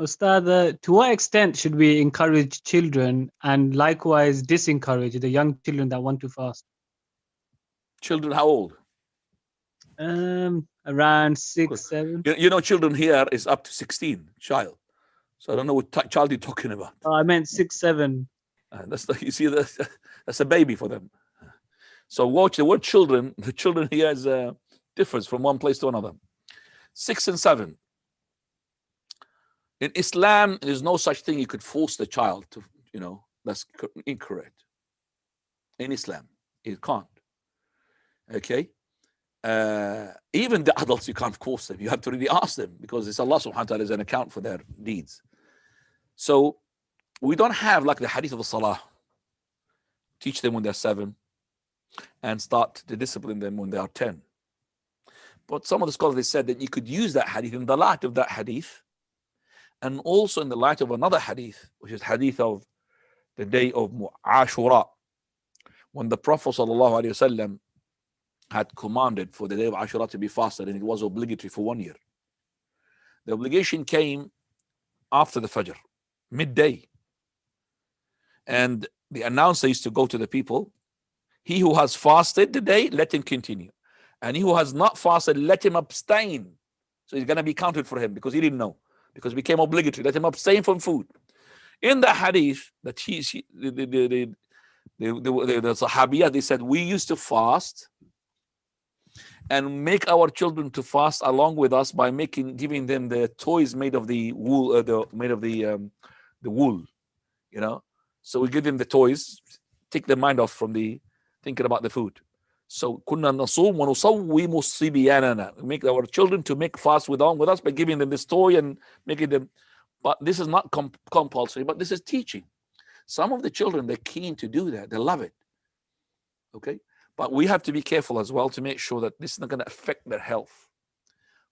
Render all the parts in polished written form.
Ustad, to what extent should we encourage children and likewise disencourage the young children that want to fast? Children, how old? Around 6, 7. You know, children here is up to 16, child. So I don't know what child you're talking about. Oh, I meant 6, 7. That's you see, that's a baby for them. So watch the word children. The children here is differs from one place to another. 6 and 7. In Islam, there's no such thing you could force the child to, that's incorrect. In Islam, it can't. Okay? Even the adults, you can't force them. You have to really ask them, because it's Allah subhanahu wa ta'ala is an account for their deeds. So we don't have like the hadith of the salah. Teach them when they're 7 and start to discipline them when they are 10. But some of the scholars, they said that you could use that hadith in the light of that hadith, and also in the light of another hadith, which is hadith of the day of Ashura, when the Prophet ﷺ had commanded for the day of Ashura to be fasted, and it was obligatory for 1 year. The obligation came after the Fajr, midday. And the announcer used to go to the people, he who has fasted the day, let him continue. And he who has not fasted, let him abstain. So it's going to be counted for him, because he didn't know, because it became obligatory. Let him abstain from food. In the hadith, that the Sahabiyah, they said, we used to fast and make our children to fast along with us by giving them the toys made of the wool, the wool, So we give them the toys, take their mind off from the thinking about the food. So kunna nasum wa nusawwimu sibyanana. Make our children to make fast with us by giving them this toy and making them. But this is not compulsory, but this is teaching. Some of the children, they're keen to do that. They love it. Okay? But we have to be careful as well to make sure that this is not going to affect their health.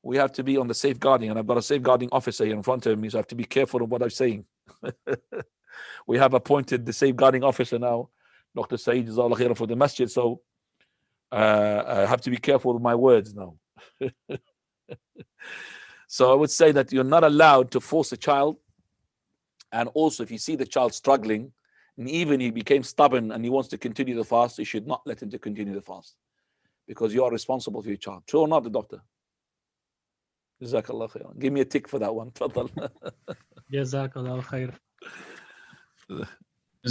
We have to be on the safeguarding, and I've got a safeguarding officer here in front of me, so I have to be careful of what I'm saying. We have appointed the safeguarding officer now, Dr. Saeed Jazakallah Khairan, for the masjid, so I have to be careful with my words now. So I would say that you're not allowed to force a child, and also if you see the child struggling, and even he became stubborn and he wants to continue the fast, you should not let him to continue the fast, because you are responsible for your child. True or not, the doctor? Jazakallah khairan. Give me a tick for that one. Tafadhal. Jazakallah khair.